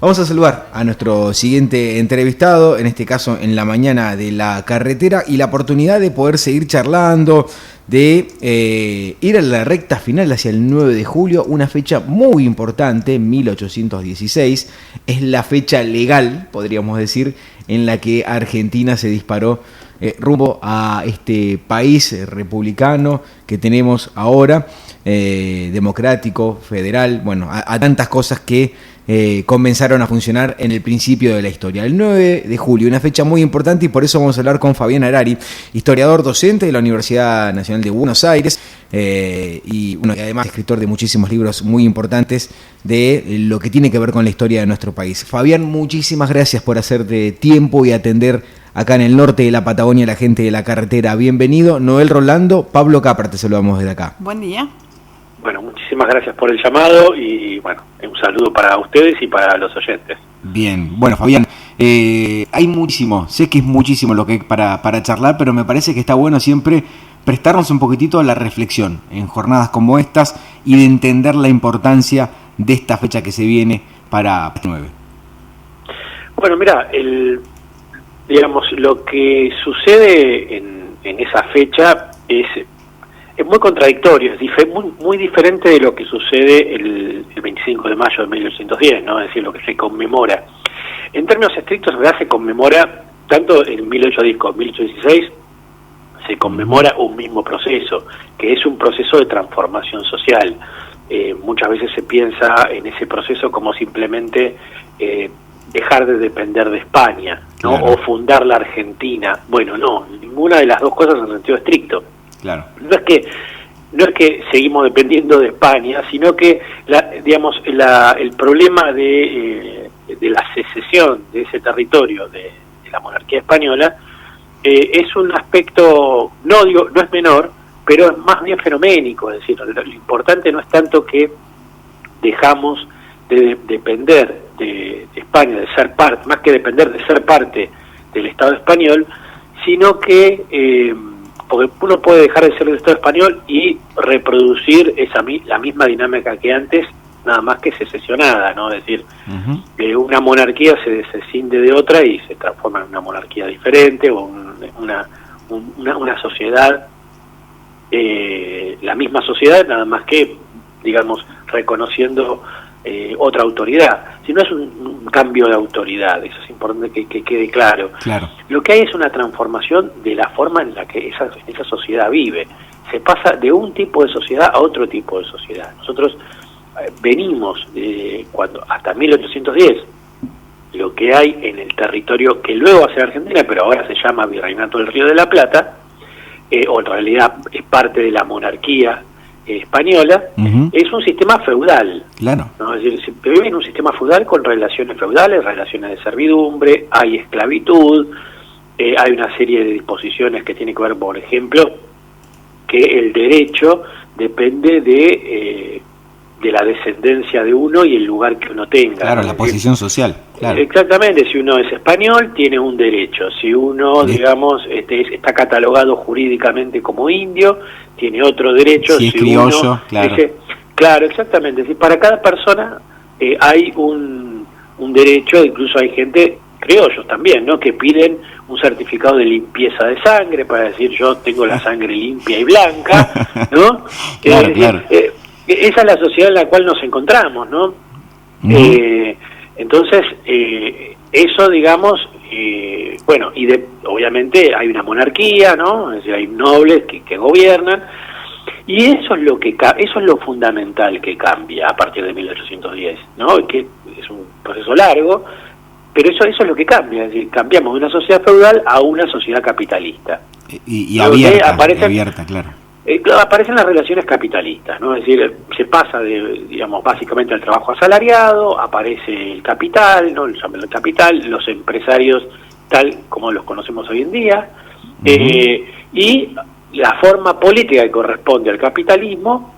Vamos a saludar a nuestro siguiente entrevistado, en este caso en la mañana de la carretera, y la oportunidad de poder seguir charlando, de ir a la recta final hacia el 9 de julio, una fecha muy importante, 1816, es la fecha legal, podríamos decir, en la que Argentina se disparó rumbo a este país republicano que tenemos ahora, democrático, federal, bueno, a tantas cosas que comenzaron a funcionar en el principio de la historia. El 9 de julio, una fecha muy importante, y por eso vamos a hablar con Fabián Arari, historiador docente de la Universidad Nacional de Buenos Aires, y además escritor de muchísimos libros muy importantes de lo que tiene que ver con la historia de nuestro país. Fabián, muchísimas gracias por hacerte tiempo y atender acá en el norte de la Patagonia a la gente de la carretera. Bienvenido. Noel Rolando, Pablo Capra, te saludamos desde acá. Buen día. Bueno, muchísimas gracias por el llamado y bueno, un saludo para ustedes y para los oyentes. Bien, bueno, Fabián, hay muchísimo, sé que es muchísimo lo que hay para charlar, pero me parece que está bueno siempre prestarnos un poquitito a la reflexión en jornadas como estas y de entender la importancia de esta fecha que se viene para este 9. Bueno, mira, digamos, lo que sucede en esa fecha es muy contradictorio, es muy diferente de lo que sucede el 25 de mayo de 1810, ¿no? Es decir, lo que se conmemora. En términos estrictos, en realidad se conmemora, tanto en 1810 como en 1816, se conmemora un mismo proceso, que es un proceso de transformación social. Muchas veces se piensa en ese proceso como simplemente dejar de depender de España, ¿no? Claro. O fundar la Argentina. Bueno, no, ninguna de las dos cosas en sentido estricto. Claro. No es que seguimos dependiendo de España, sino que el problema de la secesión de ese territorio de la monarquía española es un aspecto, no es menor, pero es más bien fenoménico. Es decir, lo importante no es tanto que dejamos de depender de España, de ser parte, más que depender de ser parte del Estado español, sino que porque uno puede dejar de ser del Estado español y reproducir la misma dinámica que antes, nada más que secesionada, ¿no? Es decir, una monarquía se descinde de otra y se transforma en una monarquía diferente, o una sociedad, la misma sociedad, nada más que, digamos, reconociendo otra autoridad. Si no es un cambio de autoridad, eso es importante que quede claro. Lo que hay es una transformación de la forma en la que esa sociedad vive. Se pasa de un tipo de sociedad a otro tipo de sociedad. Nosotros venimos hasta 1810, lo que hay en el territorio que luego va a ser Argentina, pero ahora se llama Virreinato del Río de la Plata, o en realidad es parte de la monarquía española, es un sistema feudal. Claro. ¿No? Es decir, se vive en un sistema feudal con relaciones feudales, relaciones de servidumbre, hay esclavitud, hay una serie de disposiciones que tienen que ver, por ejemplo, que el derecho depende de la descendencia de uno y el lugar que uno tenga. Claro, la posición social. Claro. Exactamente, si uno es español, tiene un derecho. Si uno, digamos, está catalogado jurídicamente como indio, tiene otro derecho. Si es criollo, claro. Claro, exactamente. Es decir, para cada persona hay un derecho, incluso hay gente, criollos también, ¿no?, que piden un certificado de limpieza de sangre para decir yo tengo la sangre limpia y blanca, ¿no? Claro. Esa es la sociedad en la cual nos encontramos, ¿no? Entonces, eso, digamos, bueno, obviamente hay una monarquía, ¿no? Es decir, hay nobles que gobiernan, y eso es lo fundamental que cambia a partir de 1810, ¿no? Que es un proceso largo, pero eso es lo que cambia, es decir, cambiamos de una sociedad feudal a una sociedad capitalista. Y abierta, claro. Aparecen las relaciones capitalistas, ¿no? Es decir, se pasa digamos, básicamente al trabajo asalariado, aparece el capital, ¿no? El capital, los empresarios tal como los conocemos hoy en día, y la forma política que corresponde al capitalismo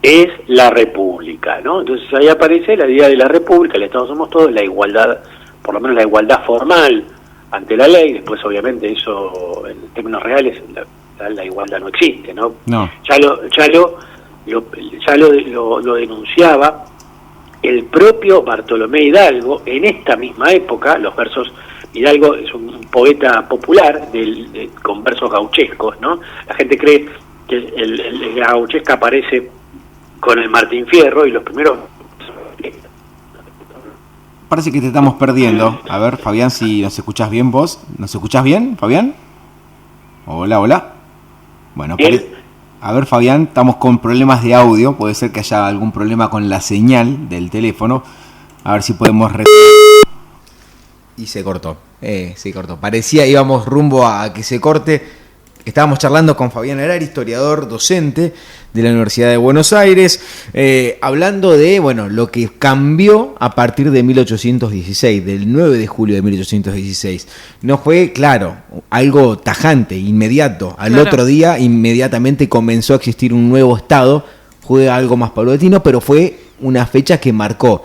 es la república, ¿no? Entonces ahí aparece la idea de la república, el Estado somos todos, la igualdad, por lo menos la igualdad formal ante la ley. Después obviamente eso en términos reales la igualdad no existe, ¿no? No. Ya lo denunciaba el propio Bartolomé Hidalgo, en esta misma época, los versos, Hidalgo es un poeta popular con versos gauchescos, ¿no? La gente cree que la gauchesca aparece con el Martín Fierro y los primeros... Parece que te estamos perdiendo. A ver, Fabián, si nos escuchás bien vos. ¿Nos escuchás bien, Fabián? Hola, hola. Bueno, a ver, Fabián, estamos con problemas de audio. Puede ser que haya algún problema con la señal del teléfono. A ver si podemos... Y se cortó. Parecía íbamos rumbo a que se corte. Estábamos charlando con Fabián Herrera, historiador, docente de la Universidad de Buenos Aires, hablando de lo que cambió a partir de 1816, del 9 de julio de 1816. No fue, claro, algo tajante, inmediato. Al otro día, inmediatamente comenzó a existir un nuevo Estado. Fue algo más paulatino, pero fue una fecha que marcó,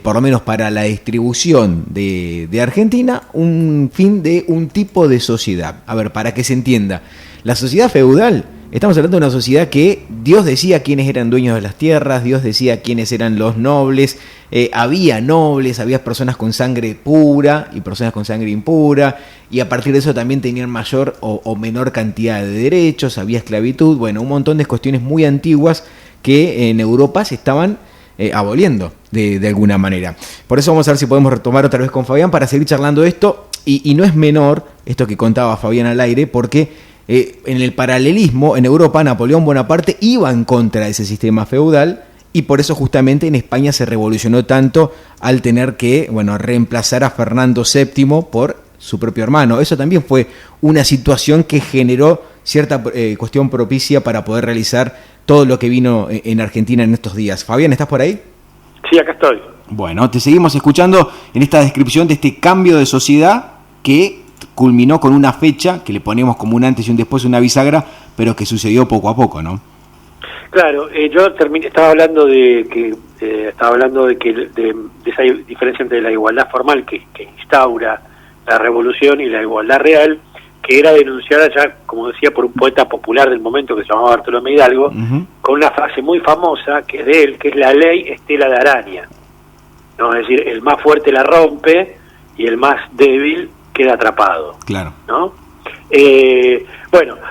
por lo menos para la distribución de Argentina, un fin de un tipo de sociedad. A ver, para que se entienda, la sociedad feudal, estamos hablando de una sociedad que Dios decía quiénes eran dueños de las tierras, Dios decía quiénes eran los nobles, había nobles, había personas con sangre pura y personas con sangre impura, y a partir de eso también tenían mayor o menor cantidad de derechos, había esclavitud, un montón de cuestiones muy antiguas que en Europa se estaban aboliendo de alguna manera. Por eso vamos a ver si podemos retomar otra vez con Fabián para seguir charlando esto, y no es menor esto que contaba Fabián al aire, porque en el paralelismo en Europa Napoleón Bonaparte iba en contra de ese sistema feudal, y por eso justamente en España se revolucionó tanto al tener que reemplazar a Fernando VII por su propio hermano. Eso también fue una situación que generó cierta cuestión propicia para poder realizar todo lo que vino en Argentina en estos días. Fabián, ¿estás por ahí? Sí, acá estoy. Bueno, te seguimos escuchando en esta descripción de este cambio de sociedad que culminó con una fecha que le ponemos como un antes y un después, una bisagra, pero que sucedió poco a poco, ¿no? Claro, yo estaba hablando de que de esa diferencia entre la igualdad formal que instaura la revolución y la igualdad real, que era denunciada ya, como decía, por un poeta popular del momento que se llamaba Bartolomé Hidalgo, con una frase muy famosa que es de él, que es la ley estela de araña, ¿no? Es decir, el más fuerte la rompe y el más débil queda atrapado. Claro. ¿No?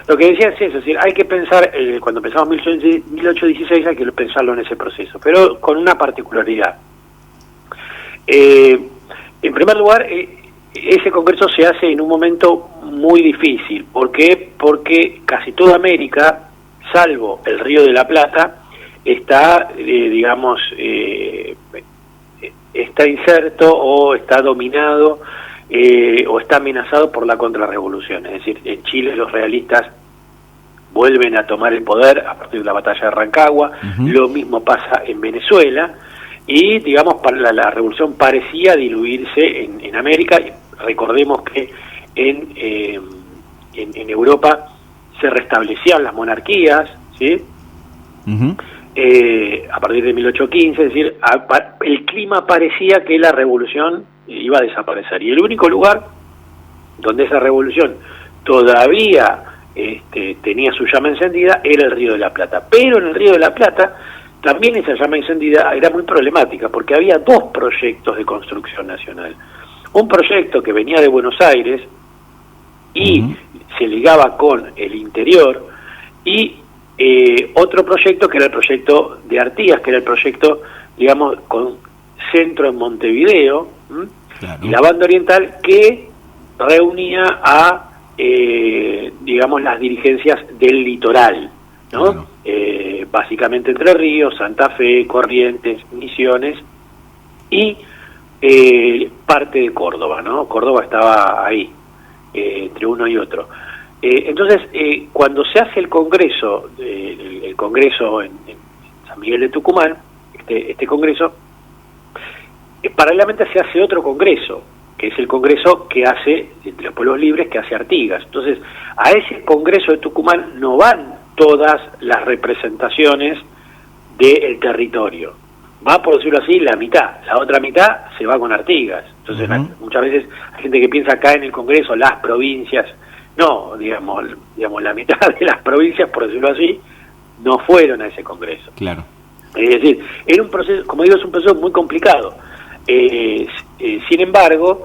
Lo que decía es eso, es decir, hay que pensar, cuando pensamos 1816 hay que pensarlo en ese proceso, pero con una particularidad. En primer lugar, ese congreso se hace en un momento muy difícil. ¿Por qué? Porque casi toda América, salvo el Río de la Plata, está, está inserto o está dominado o está amenazado por la contrarrevolución. Es decir, en Chile los realistas vuelven a tomar el poder a partir de la batalla de Rancagua. Lo mismo pasa en Venezuela. Y, la revolución parecía diluirse en América. Recordemos que en Europa se restablecían las monarquías, ¿sí? A partir de 1815, es decir, el clima parecía que la revolución iba a desaparecer. Y el único lugar donde esa revolución todavía tenía su llama encendida era el Río de la Plata. Pero en el Río de la Plata también esa llama encendida era muy problemática, porque había dos proyectos de construcción nacional. Un proyecto que venía de Buenos Aires y se ligaba con el interior, y otro proyecto que era el proyecto de Artigas, que era el proyecto, con centro en Montevideo, y la banda oriental, que reunía a, las dirigencias del litoral, ¿no? Básicamente Entre Ríos, Santa Fe, Corrientes, Misiones y parte de Córdoba, ¿no? Córdoba estaba ahí, entre uno y otro. Entonces, cuando se hace el congreso, el congreso en San Miguel de Tucumán, este congreso, paralelamente se hace otro congreso, que es el congreso que hace, entre los pueblos libres, que hace Artigas. Entonces, a ese congreso de Tucumán no van todas las representaciones del territorio. Va, por decirlo así, la mitad. La otra mitad se va con Artigas. Entonces, muchas veces hay gente que piensa acá en el Congreso, las provincias. No, digamos, la mitad de las provincias, por decirlo así, no fueron a ese Congreso. Claro. Es decir, era un proceso, como digo, es un proceso muy complicado. Sin embargo...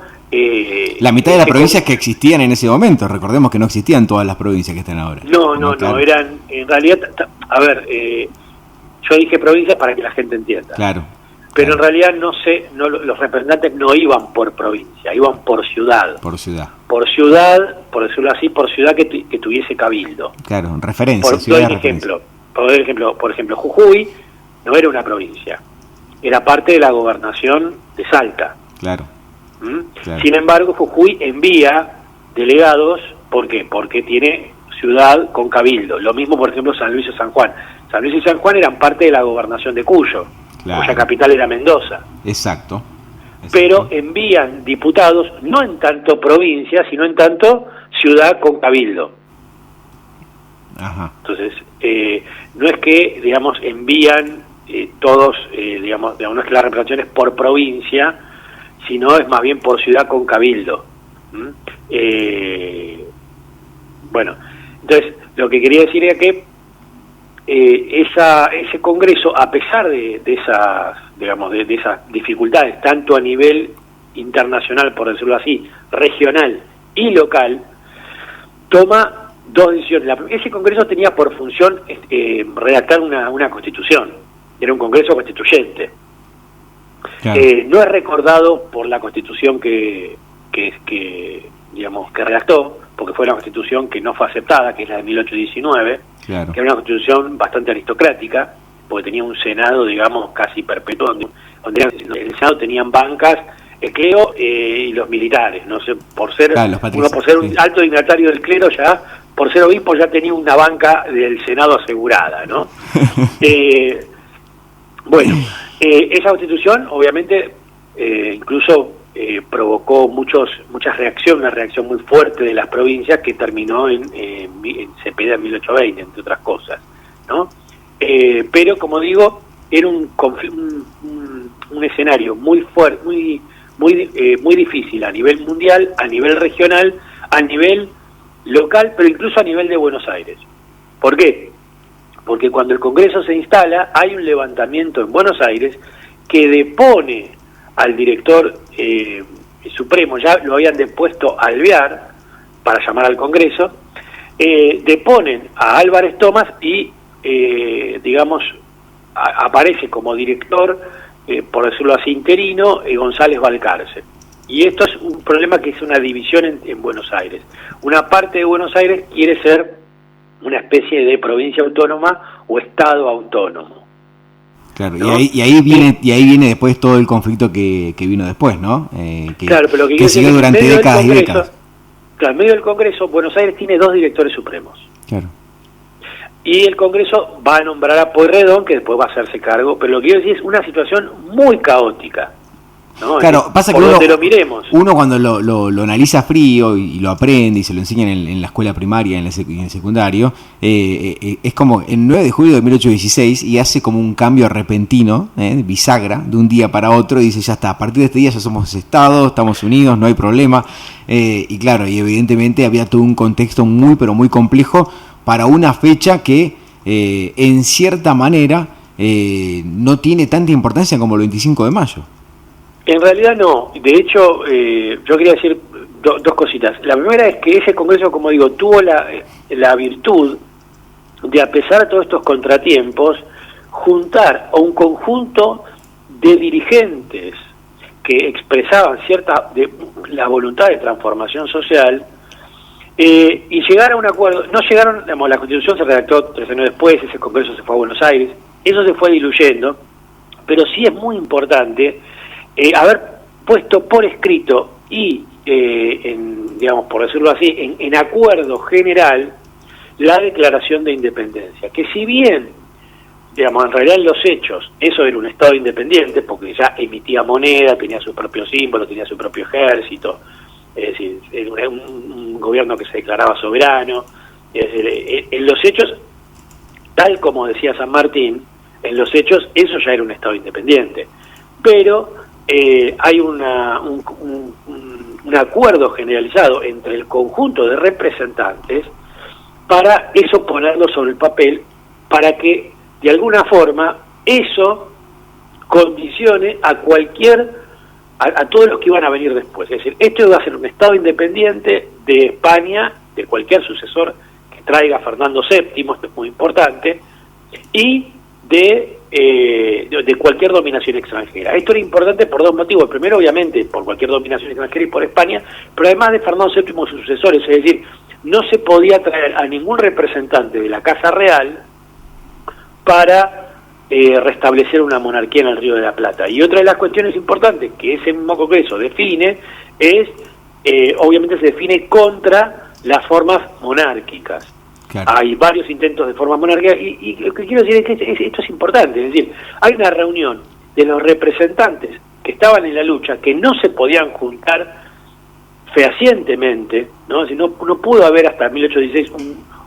la mitad de las provincias que existían en ese momento, recordemos que no existían todas las provincias que están ahora. No, claro. Eran, en realidad, a ver, yo dije provincias para que la gente entienda. Claro. Pero en realidad los representantes no iban por provincia, iban por ciudad. Por ciudad. Por ciudad, por decirlo así, por ciudad que tuviese cabildo. Claro, referencia. Por ejemplo, Jujuy no era una provincia, era parte de la gobernación de Salta. Claro. Claro. Sin embargo, Jujuy envía delegados, ¿por qué? Porque tiene ciudad con cabildo. Lo mismo, por ejemplo, San Luis y San Juan. San Luis y San Juan eran parte de la gobernación de Cuyo, claro, cuya capital era Mendoza. Exacto. Pero envían diputados no en tanto provincia, sino en tanto ciudad con cabildo. Ajá. Entonces, no es que, digamos, envían todos, digamos, no es que la representación es por provincia, sino es más bien por ciudad con cabildo. Bueno, entonces, lo que quería decir era que ese congreso, a pesar de esas, digamos, de esas dificultades, tanto a nivel internacional, por decirlo así, regional y local, toma dos decisiones. Ese congreso tenía por función redactar una constitución, era un congreso constituyente. Claro. No es recordado por la constitución que digamos, que redactó, porque fue la constitución que no fue aceptada, que es la de 1819, claro, que era una constitución bastante aristocrática, porque tenía un senado, digamos, casi perpetuo, donde en el senado tenían bancas, el clero y los militares, no sé, por ser uno por ser un alto dignatario del clero, ya por ser obispo ya tenía una banca del senado asegurada, ¿no? Bueno, esa constitución obviamente incluso provocó muchas reacciones, una reacción muy fuerte de las provincias que terminó en Cepeda en 1820, entre otras cosas, ¿no? Pero como digo, era un escenario muy fuerte, muy difícil a nivel mundial, a nivel regional, a nivel local, pero incluso a nivel de Buenos Aires. ¿Por qué? Porque cuando el Congreso se instala, hay un levantamiento en Buenos Aires que depone al director supremo, ya lo habían depuesto a Alvear para llamar al Congreso, deponen a Álvarez Thomas y, digamos, aparece como director, por decirlo así, interino, González Balcarce. Y esto es un problema que es una división en Buenos Aires. Una parte de Buenos Aires quiere ser una especie de provincia autónoma o estado autónomo. Claro, ¿no? y ahí viene después todo el conflicto que vino después, ¿no? Claro, pero lo que siguió durante décadas y décadas. Claro, en medio del Congreso, Buenos Aires tiene 2 directores supremos. Claro. Y el Congreso va a nombrar a Pueyrredón, que después va a hacerse cargo, pero lo que quiero decir es una situación muy caótica, ¿no? Claro, pasa que uno cuando lo analiza frío y lo aprende y se lo enseñan en la escuela primaria, en el secundario, es como el 9 de julio de 1816 y hace como un cambio repentino, bisagra, de un día para otro, y dice, ya está, a partir de este día ya somos Estado, estamos unidos, no hay problema. Y claro, y evidentemente había todo un contexto muy, pero muy complejo para una fecha que, en cierta manera, no tiene tanta importancia como el 25 de mayo. En realidad no. De hecho, yo quería decir dos cositas. La primera es que ese Congreso, como digo, tuvo la virtud de, a pesar de todos estos contratiempos, juntar a un conjunto de dirigentes que expresaban la voluntad de transformación social, y llegar a un acuerdo. No llegaron, digamos, la Constitución se redactó 3 años después, ese Congreso se fue a Buenos Aires, eso se fue diluyendo, pero sí es muy importante haber puesto por escrito y, digamos, por decirlo así, en acuerdo general, la declaración de independencia, que si bien, digamos, en realidad en los hechos, eso era un Estado independiente, porque ya emitía moneda, tenía su propio símbolo, tenía su propio ejército, es decir, era un gobierno que se declaraba soberano, es decir, en los hechos, tal como decía San Martín, en los hechos eso ya era un Estado independiente, pero hay un acuerdo generalizado entre el conjunto de representantes para eso ponerlo sobre el papel, para que de alguna forma eso condicione a todos los que iban a venir después. Es decir, esto iba a ser un Estado independiente de España, de cualquier sucesor que traiga Fernando VII, esto es muy importante, y de cualquier dominación extranjera. Esto era importante por dos motivos. Primero, obviamente, por cualquier dominación extranjera y por España, pero además de Fernando VII y sus sucesores, es decir, no se podía traer a ningún representante de la Casa Real para restablecer una monarquía en el Río de la Plata. Y otra de las cuestiones importantes que ese mismo Congreso define es, obviamente se define contra las formas monárquicas. Claro. Hay varios intentos de formas monárquicas y lo que quiero decir es que esto es importante, es decir, hay una reunión de los representantes que estaban en la lucha, que no se podían juntar fehacientemente, ¿no? Si no pudo haber hasta 1816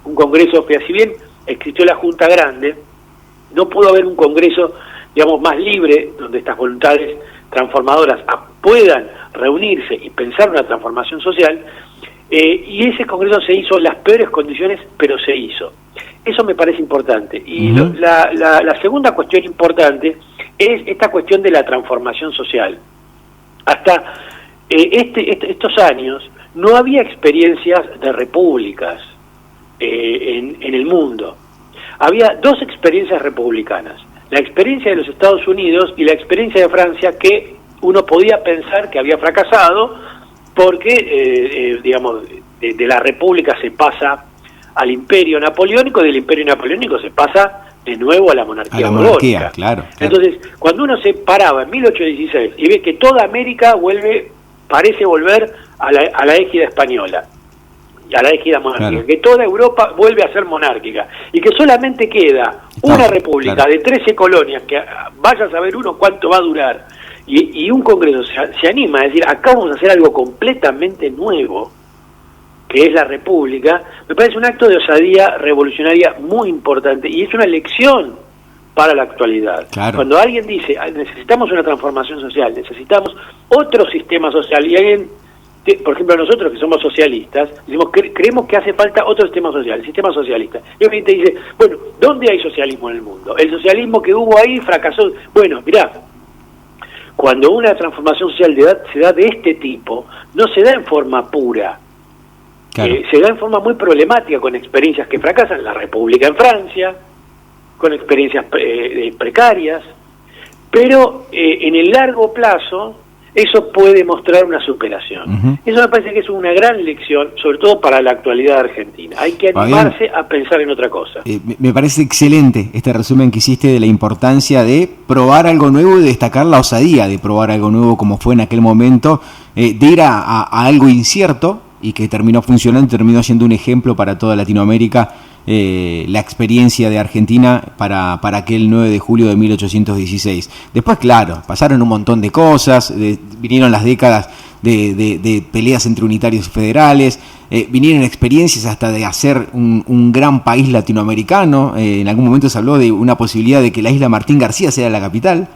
un Congreso fehaciente, si bien existió la Junta Grande, no pudo haber un Congreso, digamos, más libre, donde estas voluntades transformadoras puedan reunirse y pensar una transformación social, y ese Congreso se hizo en las peores condiciones, pero se hizo. Eso me parece importante. Y la segunda cuestión importante es esta cuestión de la transformación social. Hasta estos años no había experiencias de repúblicas en el mundo. Había dos experiencias republicanas, la experiencia de los Estados Unidos y la experiencia de Francia, que uno podía pensar que había fracasado porque, digamos, de la república se pasa al imperio napoleónico, y del imperio napoleónico se pasa de nuevo a la monarquía borbónica. Claro. Entonces, cuando uno se paraba en 1816 y ve que toda América parece volver a la égida española, a la égida monárquica, claro, que toda Europa vuelve a ser monárquica, y que solamente queda una república, claro, de 13 colonias, que vaya a saber uno cuánto va a durar, y un Congreso se anima a decir, acá vamos a hacer algo completamente nuevo, que es la república, me parece un acto de osadía revolucionaria muy importante, y es una lección para la actualidad. Claro. Cuando alguien dice, necesitamos una transformación social, necesitamos otro sistema social, y alguien, por ejemplo, nosotros que somos socialistas, decimos, creemos que hace falta otro sistema social, el sistema socialista. Y alguien te dice, bueno, ¿dónde hay socialismo en el mundo? El socialismo que hubo ahí fracasó. Bueno, mirá, cuando una transformación social se da de este tipo, no se da en forma pura. Claro. Se da en forma muy problemática, con experiencias que fracasan, la República en Francia, con experiencias precarias, pero en el largo plazo eso puede mostrar una superación. Eso me parece que es una gran lección, sobre todo para la actualidad argentina. Hay que animarse a pensar en otra cosa. Me parece excelente este resumen que hiciste de la importancia de probar algo nuevo y destacar la osadía de probar algo nuevo, como fue en aquel momento, de ir a algo incierto y que terminó funcionando, terminó siendo un ejemplo para toda Latinoamérica. La experiencia de Argentina para aquel 9 de julio de 1816. Después, claro, pasaron un montón de cosas, vinieron las décadas de peleas entre unitarios y federales, vinieron experiencias hasta de hacer un gran país latinoamericano. En algún momento se habló de una posibilidad de que la isla Martín García sea la capital,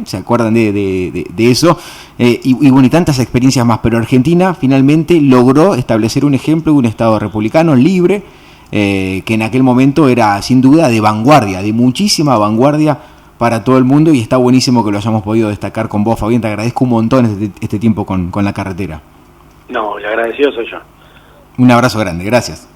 ¿se acuerdan de eso? Y bueno, y tantas experiencias más, pero Argentina finalmente logró establecer un ejemplo de un Estado republicano libre, que en aquel momento era sin duda de vanguardia, de muchísima vanguardia para todo el mundo, y está buenísimo que lo hayamos podido destacar con vos, Fabián. Te agradezco un montón este tiempo con la carretera. No, el agradecido soy yo. Un abrazo grande, gracias.